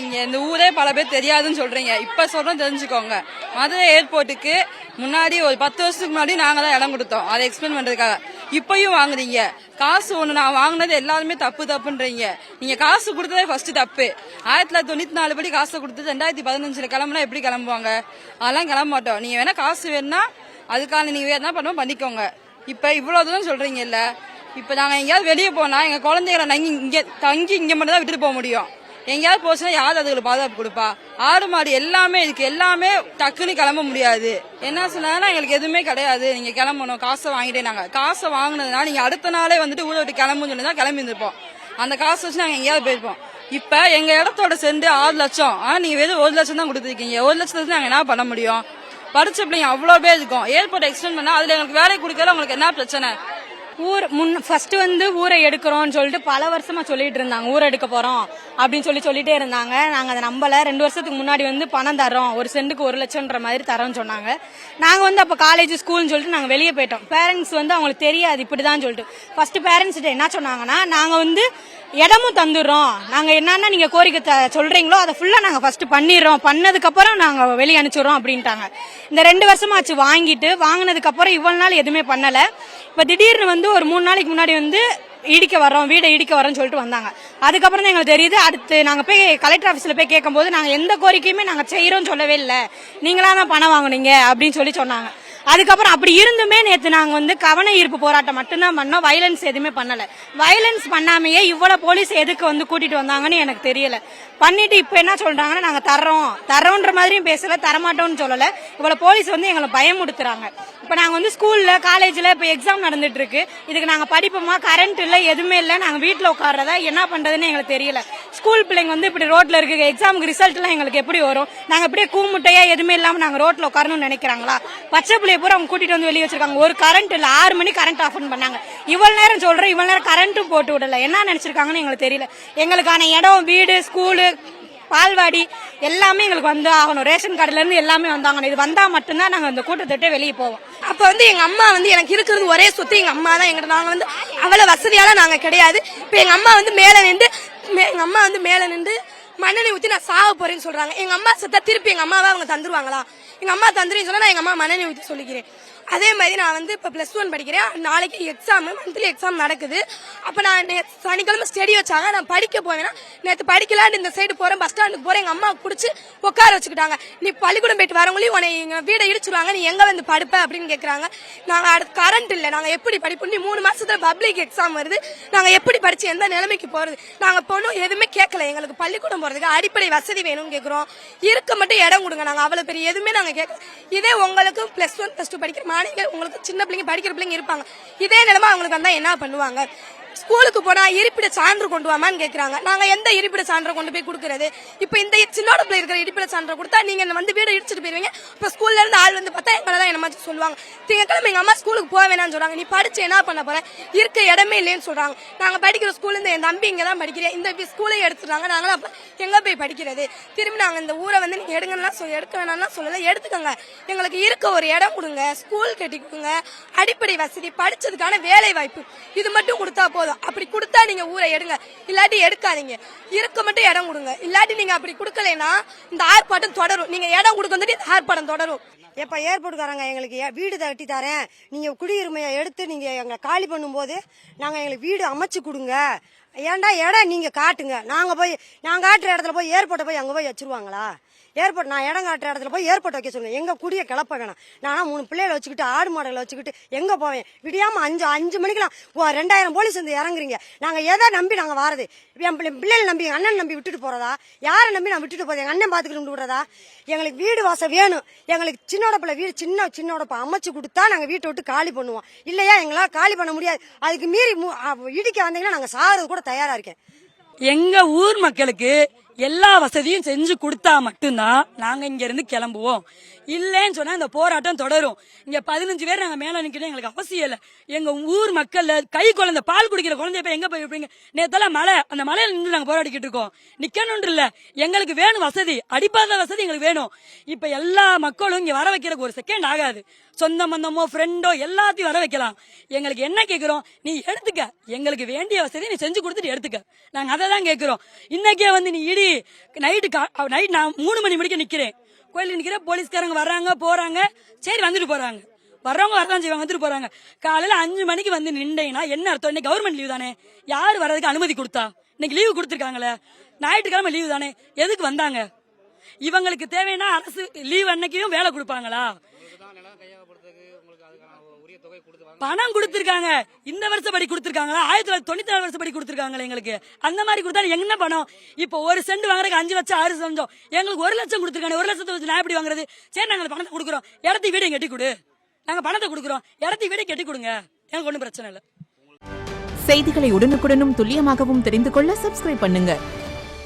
இங்க இந்த ஊரே பல பேர் தெரியாதுன்னு சொல்றீங்க. இப்ப சொல்றோம் தெரிஞ்சுக்கோங்க. மதுரை ஏர்போர்ட்டுக்கு முன்னாடி ஒரு 10 வருஷத்துக்கு முன்னாடி நாங்க தான் இடம் கொடுத்தோம். அதை எக்ஸ்பிளைன் பண்றதுக்காக. இப்பயும் வாங்குறீங்க காசு. ஒண்ணு நான் வாங்கினது எல்லாருமே தப்புன்றீங்க. நீங்க காசு கொடுத்ததே ஃபர்ஸ்ட் தப்பு. 1994 படி காசு கொடுத்தது 2015 கிளம்புனா எப்படி கிளம்புவாங்க? அதெல்லாம் கிளம்ப மாட்டோம். நீங்க வேணா காசு வேணா அதுக்கான நீங்க வேணா பண்ணுவோம் பண்ணிக்கோங்க. இப்ப இவ்வளவு தூரம் சொல்றீங்கல்ல, இப்ப நாங்க எங்கேயாவது வெளியே போனா எங்க குழந்தைகளை தங்கி இங்க மட்டும் தான் விட்டுட்டு போக முடியும். எங்கேயாவது போச்சுன்னா யாரு அதுக்கு பாதுகாப்பு கொடுப்பா? ஆடு மாடு எல்லாமே இதுக்கு எல்லாமே டக்குன்னு கிளம்ப முடியாது. என்ன சொன்னாங்கன்னா எங்களுக்கு எதுவுமே கிடையாது, நீங்க கிளம்பணும் காசை வாங்கிட்டே. நாங்க காசை வாங்கினதுனா நீங்க அடுத்த நாளே வந்துட்டு ஊரை விட்டு கிளம்புன்னு சொல்லி தான் கிளம்பி இருந்திருப்போம். அந்த காசை வச்சு நாங்க எங்கேயாவது போயிருப்போம். இப்ப எங்க இடத்தோட சென்று 6 லட்சம், ஆனா நீங்க வெறும் 1 லட்சம் தான் கொடுத்துருக்கீங்க. 1 லட்சத்துக்கு நாங்க என்ன பண்ண முடியும்? படிச்ச பிள்ளைங்க அவ்வளவு பேர் இருக்கும். ஏர்போர்ட் எக்ஸ்டெண்ட் பண்ணா அதுல எங்களுக்கு வேலை கொடுக்கல. உங்களுக்கு என்ன பிரச்சனை? ஃபர்ஸ்ட் ஊரை எடுக்கிறோம்னு சொல்லிட்டு பல வருஷமா சொல்லிட்டு இருந்தாங்க. ஊரை எடுக்க போறோம் அப்படின்னு சொல்லிட்டே இருந்தாங்க. நாங்க அதை நம்பல. 2 வருஷத்துக்கு முன்னாடி பணம் தரோம், ஒரு சென்ட்டுக்கு 1 லட்சம்ன்ற மாதிரி தரோம்னு சொன்னாங்க. நாங்க அப்ப காலேஜ் ஸ்கூல்னு சொல்லிட்டு நாங்க வெளியே போயிட்டோம். பேரண்ட்ஸ் அவங்களுக்கு தெரியாது இப்படிதான் சொல்லிட்டு. ஃபர்ஸ்ட் பேரண்ட்ஸ் என்ன சொன்னாங்கன்னா, நாங்க இடமும் தந்துடுறோம், நாங்க என்னன்னா நீங்க கோரிக்கை சொல்றீங்களோ அதை ஃபுல்லா நாங்க ஃபர்ஸ்ட் பண்ணிடுறோம், பண்ணதுக்கு அப்புறம் நாங்க வெளியே அனுப்பிச்சிடுறோம் அப்படின்ட்டாங்க. இந்த 2 வருஷமாச்சு வாங்கினதுக்கு அப்புறம் இவ்வளவு நாள் எதுவுமே பண்ணல. இப்ப திடீர்னு ஒரு 3 நாளைக்கு முன்னாடி இடிக்க வரோம், வீடை இடிக்க வரோம்னு சொல்லிட்டு வந்தாங்க. அதுக்கப்புறம் தான் எங்களுக்கு தெரியுது. அடுத்து நாங்க போய் கலெக்டர் ஆபீஸ்ல போய் கேட்கும்போது நாங்க எந்த கோரிக்கையுமே நாங்க செய்யறோம்னு சொல்லவே இல்லை, நீங்களா தான் பணம் வாங்குனீங்க அப்படின்னு சொன்னாங்க. அதுக்கப்புறம் அப்படி இருந்துமே நேத்து நாங்க கவன ஈர்ப்பு போராட்டம் மட்டும்தான் பண்ணோம். வயலன்ஸ் எதுவுமே பண்ணல. வயலன்ஸ் பண்ணாமையே இவ்வளவு போலீஸ் எதுக்கு கூட்டிட்டு வந்தாங்கன்னு எனக்கு தெரியல. பண்ணிட்டு இப்ப என்ன சொல்றாங்கன்னா, நாங்க தர்றோன்ற மாதிரியும் பேசல, தரமாட்டோம்னு சொல்லல. இவ்வளவு போலீஸ் எங்களை பயமுடுத்துறாங்க. இப்ப நாங்க ஸ்கூல்ல காலேஜ்ல இப்ப எக்ஸாம் நடந்துட்டு இருக்கு. இதுக்கு நாங்க படிப்போமா? கரண்ட் இல்ல, எதுவுமே இல்ல. நாங்க வீட்டுல உட்கார்றதா என்ன பண்றதுன்னு எங்களுக்கு தெரியல. ஸ்கூல் பிள்ளைங்க இப்படி ரோட்ல இருக்கு. எக்ஸாமுக்கு ரிசல்ட் எல்லாம் எங்களுக்கு எப்படி வரும்? நாங்க இப்படியே கூமுட்டையா எதுவுமே இல்லாம நாங்க ரோட்ல உட்காரணும்னு நினைக்கிறாங்களா? பச்சை பிள்ளைய பூரா அவங்க கூட்டிட்டு வெளியே வச்சிருக்காங்க. ஒரு கரண்ட் இல்ல, 6 மணி கரண்ட் ஆஃப் பண்ணாங்க. இவ்வளவு நேரம் சொல்றேன், இவ்வளவு நேரம் கரண்ட்டும் போட்டு விடல. என்ன நினைச்சிருக்காங்கன்னு எங்களுக்கு தெரியல. எங்களுக்கான இடம், வீடு, ஸ்கூலு, பால்வாடி எல்லாமே எங்களுக்கு ஆகணும். ரேஷன் கார்டுல இருந்து எல்லாமே வந்தாங்கணும். இது வந்தா மட்டும்தான் நாங்க இந்த கூட்டத்தை வெளியே போவோம். அப்ப எங்க அம்மா எனக்கு இருக்கிறது ஒரே சொத்து எங்க அம்மா தான். நாங்க அவ்வளவு வசதியால நாங்க கிடையாது. இப்ப எங்க அம்மா மேல நின்று மண்ணெண்ணெய் ஊத்தி நான் சாக போறேன்னு சொல்றாங்க. எங்க அம்மா செத்தா திருப்பி எங்க அம்மாவை அவங்க தந்துருவாங்களா? எங்க அம்மா தந்துருன்னு சொன்னா நான் எங்க அம்மா மண்ணெண்ணெய் ஊத்தி சொல்லிக்கிறேன். அதே மாதிரி நான் இப்ப +1 படிக்கிறேன். நாளைக்கு எக்ஸாம், மந்த்லி எக்ஸாம் நடக்குது. அப்ப நான் சனிக்கிழமை ஸ்டடி வச்சாங்க. நான் படிக்க போவேன்னா நேற்று படிக்கலான்னு இந்த சைடு போறேன், பஸ் ஸ்டாண்டுக்கு போறேன். எங்க அம்மா குடிச்சு உட்கார வச்சுக்கிட்டாங்க. நீ பள்ளிக்கூடம் போயிட்டு வரவங்களையும் உன்னை எங்க வீடை இடிச்சிருவாங்க, நீ எங்க படுப்ப அப்படின்னு கேக்குறாங்க. நாங்க அடுத்து கரண்ட் இல்ல, நாங்க எப்படி படிப்போம்? நீ 3 மாசத்துல பப்ளிக் எக்ஸாம் வருது, நாங்க எப்படி படிச்சு எந்த நிலைமைக்கு போறது? நாங்க பொண்ணும் எதுவுமே கேட்கல. எங்களுக்கு பள்ளிக்கூடம் போறதுக்கு அடிப்படை வசதி வேணும்னு கேக்குறோம். இருக்க மட்டும் இடம் கொடுங்க. நாங்க அவ்வளவு பெரிய எதுவுமே நாங்க கேட்க. இதே உங்களுக்கு +1 +2 படிக்கிற உங்களுக்கு சின்ன பிள்ளைங்க படிக்கிற பிள்ளைங்க இருப்பாங்க. இதே நிலைமை அவங்களுக்கு வந்தா என்ன பண்ணுவாங்க? ஸ்கூலுக்கு போனா இருப்பிட சான்று கொண்டு வாமான்னு கேக்குறாங்க. நாங்க எந்த இருப்பிட சான்றை கொண்டு போய் கொடுக்கறது? இப்ப இந்த சின்னோட பிள்ளை இருக்கிற இருப்பிட சான்றை கொடுத்தா நீங்க வீடு இடிச்சிட்டு போயிருவீங்க. இப்ப ஸ்கூல்ல இருந்து ஆள் பார்த்தா எங்களதான் என்ன மாதிரி சொல்லுவாங்க. திங்கக்கிழமை எங்க அம்மா ஸ்கூலுக்கு போக வேணாம்னு சொல்றாங்க. நீ படிச்சு என்ன பண்ண போற? இருக்க இடமே இல்லைன்னு சொல்றாங்க. நாங்க படிக்கிற ஸ்கூல்ல இருந்து என் தம்பி இங்கதான் படிக்கிறேன். இந்த ஸ்கூலை எடுத்துறாங்க. நாங்களும் அப்ப எங்க போய் படிக்கிறது? திரும்பி நாங்க இந்த ஊரை நீங்க எடுக்க வேணாம்னா சொல்லல, எடுத்துக்கோங்க. எங்களுக்கு இருக்க ஒரு இடம் கொடுங்க, ஸ்கூல் கட்டி கொடுங்க, அடிப்படை வசதி, படிச்சதுக்கான வேலை வாய்ப்பு, இது மட்டும் கொடுத்தா போதும். அப்படி கொடுத்தா நீங்க ஊரை எடுங்க, இல்லாட்டி எடுக்காதீங்க. இருக்க மட்டும் இடம் கொடுங்க. இல்லாட்டி நீங்க அப்படி கொடுக்கலன்னா இந்த ஆர்ப்பாட்டம் தொடரும். நீங்க இடம் கொடுக்க வந்துட்டு இந்த ஆர்ப்பாட்டம் தொடரும். எப்ப ஏர்போர்ட்டுக்காரங்க எங்களுக்கு வீடு கட்டி தரேன், நீங்க குடியுரிமையை எடுத்து நீங்க எங்களை காலி பண்ணும் போது நாங்க எங்களுக்கு வீடு அமைச்சு கொடுங்க, ஏன்டா இடம் நீங்க காட்டுங்க. நாங்க காட்டுற இடத்துல போய் ஏர்போர்ட்டை போய் அங்க போய் வச்சிருவாங்களா? ஏர்போர்ட் நான் இடம் காட்டுற இடத்துல போய் ஏர்போர்ட் வைக்க சொல்லுங்க. எங்க குடிய கிளப்ப வேணாம். நானா 3 பிள்ளைகளை வச்சுக்கிட்டு ஆடு மாடலை வச்சுக்கிட்டு எங்க போவேன்? விடியாம 5 மணிக்கெல்லாம் 2000 போலீஸ் இறங்குறீங்க. நாங்க எதை நம்பி நாங்க வாரது? என் பிள்ளைகளை நம்பி எங்க அண்ணன் நம்பி விட்டுட்டு போறதா? யாரை நம்பி நான் விட்டுட்டு போறேன்? எங்க அண்ணன் பாத்துக்கிட்டு விடுறதா? எங்களுக்கு வீடு வாசம் வேணும். எங்களுக்கு சின்னோட பிள்ளை வீடு சின்னோட அமைச்சு கொடுத்தா நாங்க வீட்டை விட்டு காலி பண்ணுவோம். இல்லையா எங்களால காலி பண்ண முடியாது. அதுக்கு மீறி இடிக்க வந்தீங்கன்னா நாங்க சாகிறது கூட தயாரா இருக்கேன். எங்க ஊர் மக்களுக்கு எல்லா வசதியும் செஞ்சு கொடுத்தா மட்டும்தான் நாங்க இங்க இருந்து கிளம்புவோம். இல்லன்னு சொன்னா இந்த போராட்டம் தொடரும். இங்க 15 பேர் நாங்க மேல நிக்கணும், எங்களுக்கு அவசியம் இல்ல. எங்க ஊர் மக்கள் கை குழந்தை, பால் குடிக்கிற குழந்தைய போய் எங்க போய் வைப்பீங்க? நேத்தெல்லாம் மழை, அந்த மழையில நின்று நாங்க போராடிக்கிட்டு இருக்கோம். நிக்கணும் இல்ல, எங்களுக்கு வேணும் வசதி, அடிப்பாத வசதி எங்களுக்கு வேணும். இப்ப எல்லா மக்களும் இங்க வர வைக்கிறதுக்கு ஒரு செகண்ட் ஆகாது. சொந்த பந்தமோ ஃப்ரெண்டோ எல்லாத்தையும் வர வைக்கலாம். எங்களுக்கு என்ன கேட்கிறோம், நீ எடுத்துக்க, எங்களுக்கு வேண்டிய வசதி நீ செஞ்சு கொடுத்துட்டு எடுத்துக்க, நாங்க அதை தான் கேட்கிறோம். இன்னைக்கே வந்து நீ இடி நைட் நான் 3 மணி முடிக்க நிக்கிறேன், கோயிலுக்கு நிக்கிறேன், போலீஸ்காரங்க வர்றாங்க போறாங்க, சரி வந்துட்டு போறாங்க, வர்றவங்க வரதான் செய்வாங்க, வந்துட்டு போறாங்க. காலையில 5 மணிக்கு வந்து நின்றீங்கன்னா என்ன அர்த்தம்? இன்னைக்கு கவர்மெண்ட் லீவ் தானே, யார் வர்றதுக்கு அனுமதி கொடுத்தா? இன்னைக்கு லீவு கொடுத்துருக்காங்களே, ஞாயிற்றுக்கிழமை லீவு தானே, எதுக்கு வந்தாங்க? இவங்களுக்கு தேவைன்னா அரசு லீவ் அன்னைக்கும் வேலை கொடுப்பாங்களா? பணம் கொடுத்திருக்காங்க, இந்த வருஷப்படி கொடுத்திருக்காங்களா? 1994 வருஷப்படி கொடுத்திருக்காங்களா எங்களுக்கு? அந்த மாதிரி கொடுத்தா என்ன பணம்? இப்போ ஒரு சென்ட் வாங்குறதுக்கு 5 லட்சம் 6 லட்சம், எங்களுக்கு 1 லட்சம் கொடுத்திருக்காங்க. 1 லட்சத்தை வச்சு நான் எப்படி வாங்குறது? சரி, நாங்க பணத்தை கொடுக்குறோம், இடத்துக்கு வீடு கட்டி கொடு, நாங்க பணத்தை கொடுக்குறோம், இடத்துக்கு வீடு கட்டி கொடுங்க, எனக்கு ஒன்றும் பிரச்சனை இல்லை. செய்திகளை உடனுக்குடனும் துல்லியமாகவும் தெரிந்து கொள்ள சப்ஸ்கிரைப் பண்ணுங்க.